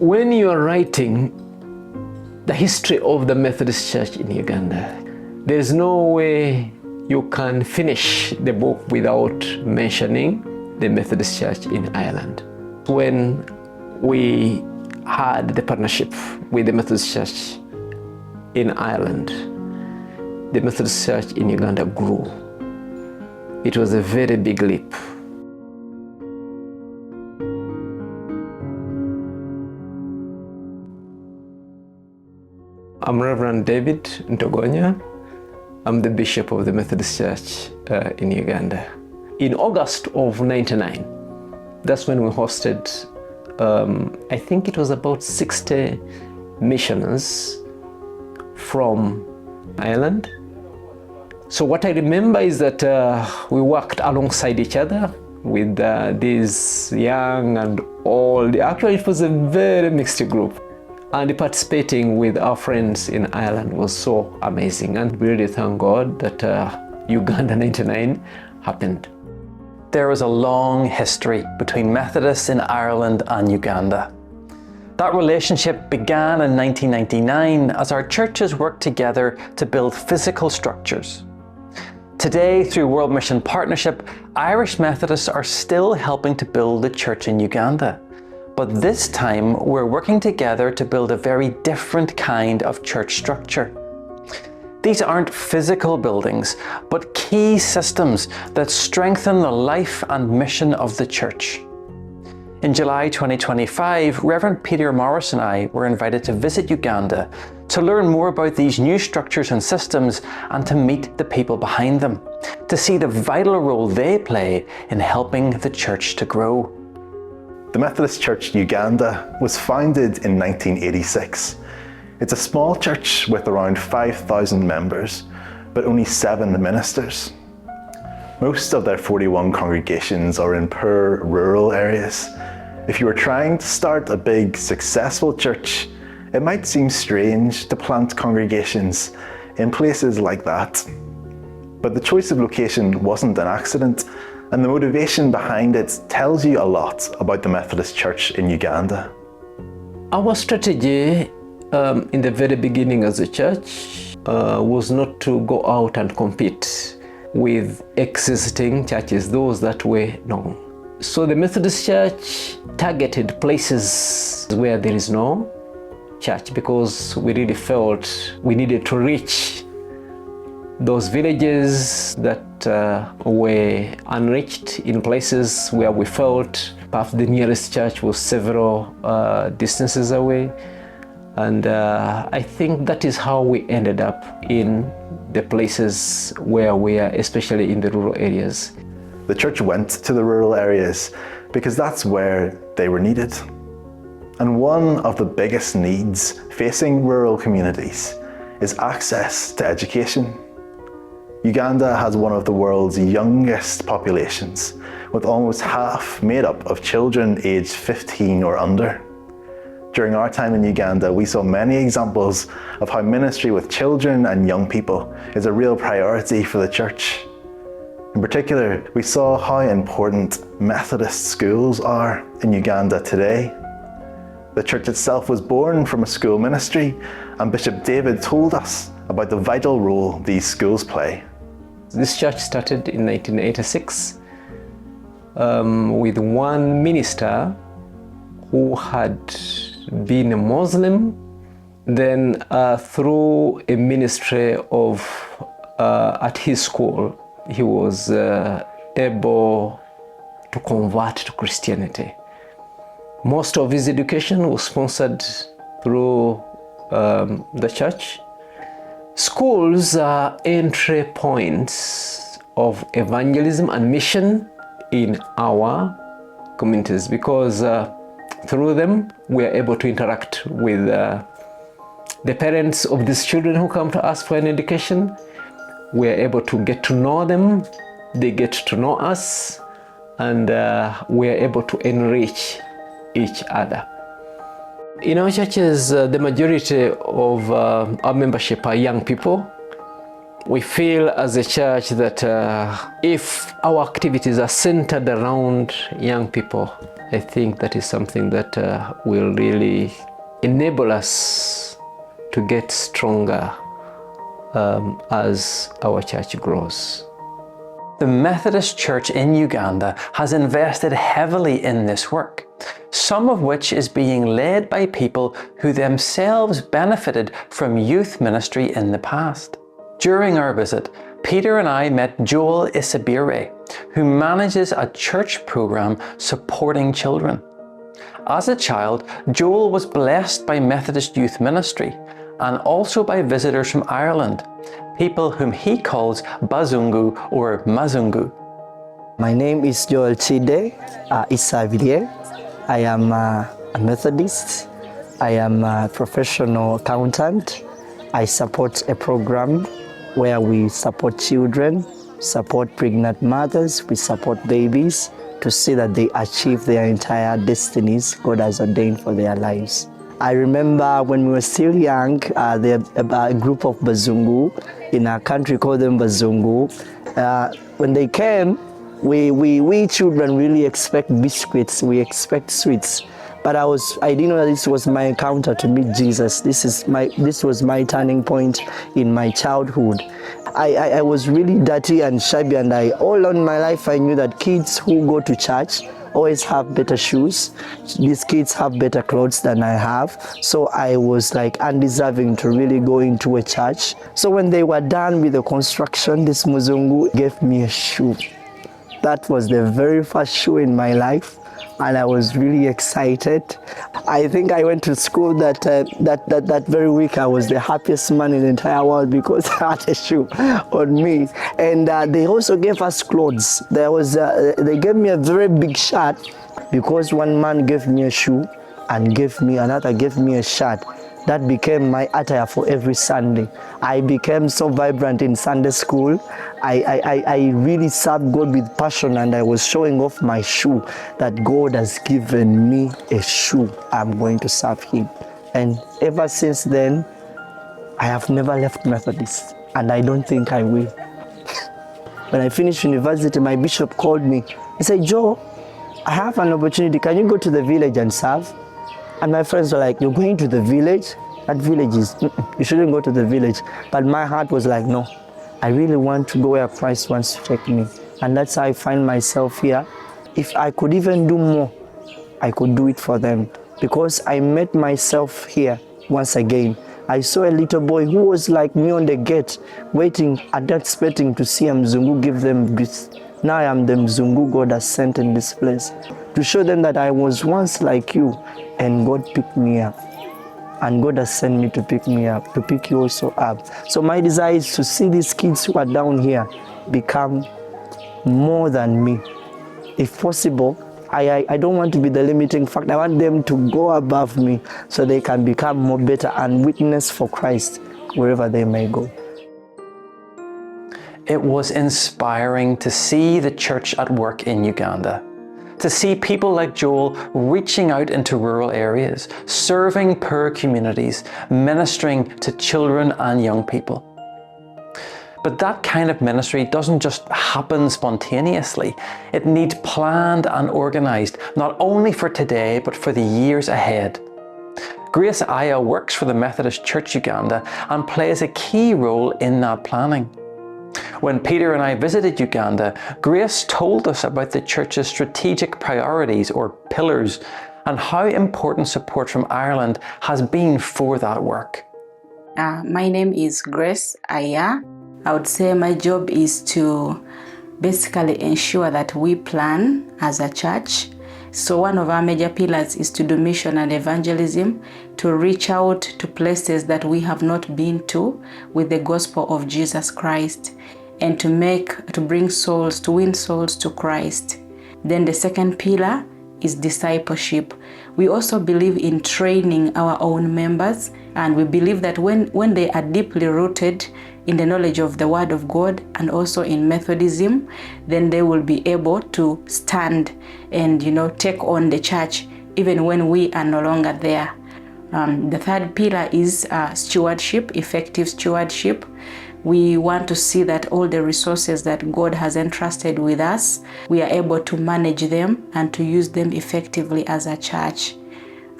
When you are writing the history of the Methodist Church in Uganda, there is no way you can finish the book without mentioning the Methodist Church in Ireland. When we had the partnership with the Methodist Church in Ireland, the Methodist Church in Uganda grew. It was a very big leap. I'm Reverend David Ntogonya. I'm the Bishop of the Methodist Church in Uganda. In August of '99, that's when we hosted, I think it was about 60 missionaries from Ireland. So what I remember is that we worked alongside each other with these young and old. Actually, it was a very mixed group. And participating with our friends in Ireland was so amazing. And we really thank God that Uganda '99 happened. There is a long history between Methodists in Ireland and Uganda. That relationship began in 1999 as our churches worked together to build physical structures. Today, through World Mission Partnership, Irish Methodists are still helping to build the church in Uganda. But this time, we're working together to build a very different kind of church structure. These aren't physical buildings, but key systems that strengthen the life and mission of the church. In July 2025, Reverend Peter Morris and I were invited to visit Uganda to learn more about these new structures and systems and to meet the people behind them, to see the vital role they play in helping the church to grow. The Methodist Church Uganda was founded in 1986. It's a small church with around 5,000 members, but only 7 ministers. Most of their 41 congregations are in poor rural areas. If you were trying to start a big, successful church, it might seem strange to plant congregations in places like that. But the choice of location wasn't an accident, and the motivation behind it tells you a lot about the Methodist Church in Uganda. Our strategy in the very beginning as a church was not to go out and compete with existing churches, those that were known. So the Methodist Church targeted places where there is no church because we really felt we needed to reach those villages that were unreached, in places where we felt perhaps the nearest church was several distances away. And I think that is how we ended up in the places where we are, especially in the rural areas. The church went to the rural areas because that's where they were needed. And one of the biggest needs facing rural communities is access to education. Uganda has one of the world's youngest populations, with almost half made up of children aged 15 or under. During our time in Uganda, we saw many examples of how ministry with children and young people is a real priority for the church. In particular, we saw how important Methodist schools are in Uganda today. The church itself was born from a school ministry, and Bishop David told us about the vital role these schools play. This church started in 1986 with one minister who had been a Muslim. Then through a ministry of at his school, he was able to convert to Christianity. Most of his education was sponsored through the church. Schools are entry points of evangelism and mission in our communities because through them we are able to interact with the parents of these children who come to us for an education. We are able to get to know them, they get to know us, and we are able to enrich each other. In our churches, the majority of our membership are young people. We feel as a church that if our activities are centered around young people, I think that is something that will really enable us to get stronger as our church grows. The Methodist Church in Uganda has invested heavily in this work, some of which is being led by people who themselves benefited from youth ministry in the past. During our visit, Peter and I met Joel Isabire, who manages a church program supporting children. As a child, Joel was blessed by Methodist youth ministry and also by visitors from Ireland, people whom he calls Bazungu or Mazungu. My name is Joel Isabire. I am a Methodist. I am a professional accountant. I support a program where we support children, support pregnant mothers, we support babies to see that they achieve their entire destinies God has ordained for their lives. I remember when we were still young, there a group of Bazungu in our country called them Bazungu. When they came, we children really expect biscuits, we expect sweets. But I didn't know that this was my encounter to meet Jesus. This was my turning point in my childhood. I was really dirty and shabby, and all on my life I knew that kids who go to church always have better shoes. These kids have better clothes than I have. So I was like undeserving to really go into a church. So when they were done with the construction, this Muzungu gave me a shoe. That was the very first shoe in my life, and I was really excited. I think I went to school that very week. I was the happiest man in the entire world because I had a shoe on me. And they also gave us clothes. They gave me a very big shirt because one man gave me a shoe and another gave me a shirt. That became my attire for every Sunday. I became so vibrant in Sunday school. I really served God with passion, and I was showing off my shoe that God has given me a shoe. I'm going to serve Him. And ever since then, I have never left Methodist, and I don't think I will. When I finished university, my bishop called me. He said, "Joe, I have an opportunity. Can you go to the village and serve?" And my friends were like, "You're going to the village? That village is, you shouldn't go to the village." But my heart was like, no, I really want to go where Christ wants to take me. And that's how I find myself here. If I could even do more, I could do it for them. Because I met myself here once again. I saw a little boy who was like me on the gate, waiting and expecting to see a Mzungu give them gifts. Now I am the Mzungu God has sent in this place to show them that I was once like you, and God picked me up. And God has sent me to pick me up, to pick you also up. So my desire is to see these kids who are down here become more than me. If possible, I don't want to be the limiting factor. I want them to go above me so they can become more better and witness for Christ wherever they may go. It was inspiring to see the church at work in Uganda, to see people like Joel reaching out into rural areas, serving poor communities, ministering to children and young people. But that kind of ministry doesn't just happen spontaneously. It needs planned and organised, not only for today, but for the years ahead. Grace Aya works for the Methodist Church Uganda and plays a key role in that planning. When Peter and I visited Uganda, Grace told us about the church's strategic priorities or pillars and how important support from Ireland has been for that work. My name is Grace Aya. I would say my job is to basically ensure that we plan as a church. So one of our major pillars is to do mission and evangelism, to reach out to places that we have not been to with the gospel of Jesus Christ, and to bring souls, to win souls to Christ. Then the second pillar is discipleship. We also believe in training our own members, and we believe that when they are deeply rooted in the knowledge of the Word of God and also in Methodism, then they will be able to stand and take on the church even when we are no longer there. The third pillar is stewardship, effective stewardship. We want to see that all the resources that God has entrusted with us, we are able to manage them and to use them effectively as a church.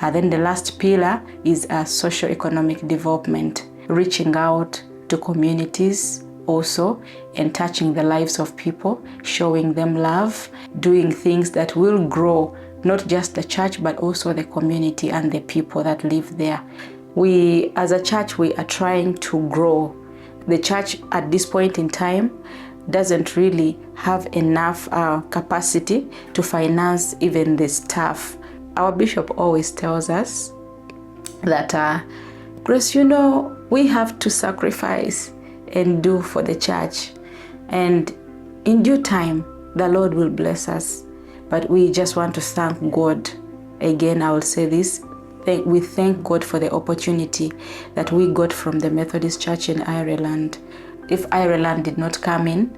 And then the last pillar is socio-economic development, reaching out to communities also and touching the lives of people, showing them love, doing things that will grow not just the church but also the community and the people that live there. We as a church, we are trying to grow. The church at this point in time doesn't really have enough capacity to finance even the staff. Our bishop always tells us that, Grace, we have to sacrifice and do for the church. And in due time, the Lord will bless us. But we just want to thank God. Again, I will say this. We thank God for the opportunity that we got from the Methodist Church in Ireland. If Ireland did not come in,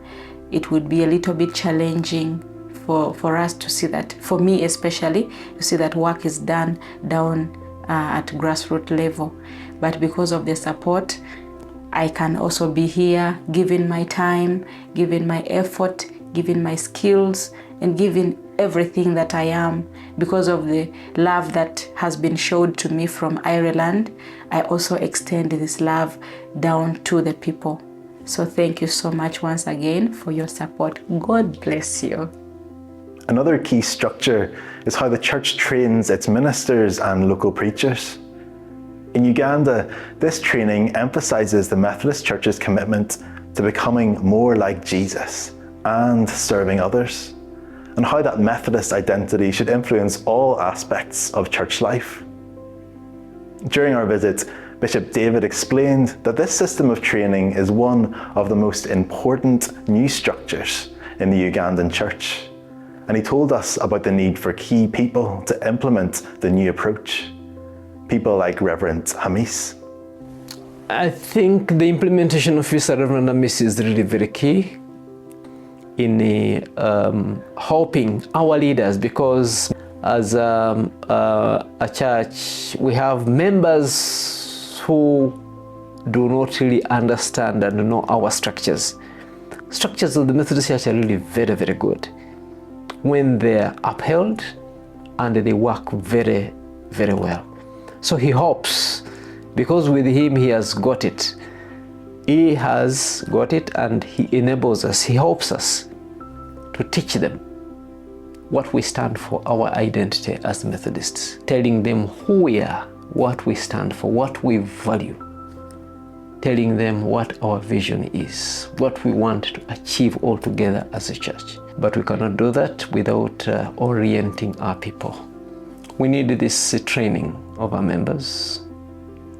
it would be a little bit challenging for us to see that, for me especially, to see that work is done down at grassroots level. But because of the support, I can also be here, giving my time, giving my effort, giving my skills, and giving everything that I am. Because of the love that has been showed to me from Ireland, I also extend this love down to the people. So thank you so much once again for your support. God bless you. Another key structure is how the church trains its ministers and local preachers. In Uganda, this training emphasizes the Methodist Church's commitment to becoming more like Jesus and serving others, and how that Methodist identity should influence all aspects of church life. During our visit, Bishop David explained that this system of training is one of the most important new structures in the Ugandan church, and he told us about the need for key people to implement the new approach. People like Reverend Hamis. I think the implementation of Visa Reverend Hamis is really very key in helping our leaders, because as a church, we have members who do not really understand and know our structures. Structures of the Methodist Church are really very, very good when they're upheld and they work very, very well. So he hopes, because with him he has got it. He has got it and he enables us, he helps us to teach them what we stand for, our identity as Methodists, telling them who we are, what we stand for, what we value, telling them what our vision is, what we want to achieve all together as a church. But we cannot do that without orienting our people. We need this training of our members,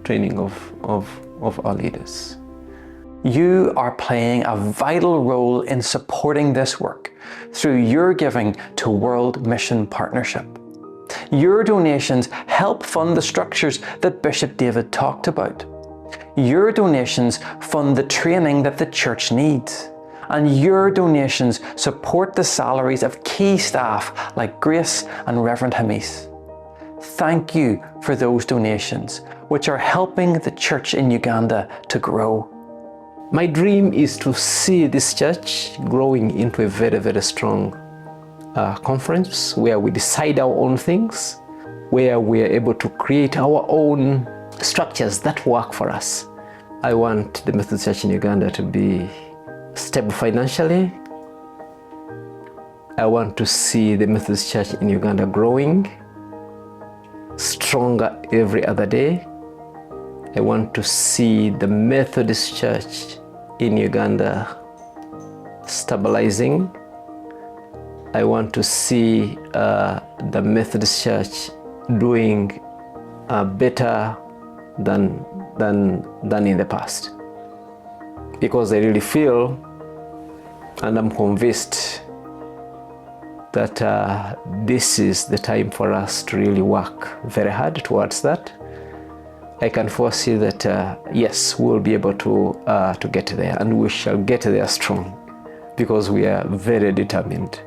training of our leaders. You are playing a vital role in supporting this work through your giving to World Mission Partnership. Your donations help fund the structures that Bishop David talked about. Your donations fund the training that the church needs. And your donations support the salaries of key staff like Grace and Reverend Hamis. Thank you for those donations, which are helping the church in Uganda to grow. My dream is to see this church growing into a very, very strong conference where we decide our own things, where we are able to create our own structures that work for us. I want the Methodist Church in Uganda to be stable financially. I want to see the Methodist Church in Uganda growing, stronger every other day. I want to see the Methodist Church in Uganda stabilizing. I want to see the Methodist Church doing better than in the past. Because I really feel, and I'm convinced, that this is the time for us to really work very hard towards that. I can foresee that yes, we'll be able to get there, and we shall get there strong, because we are very determined.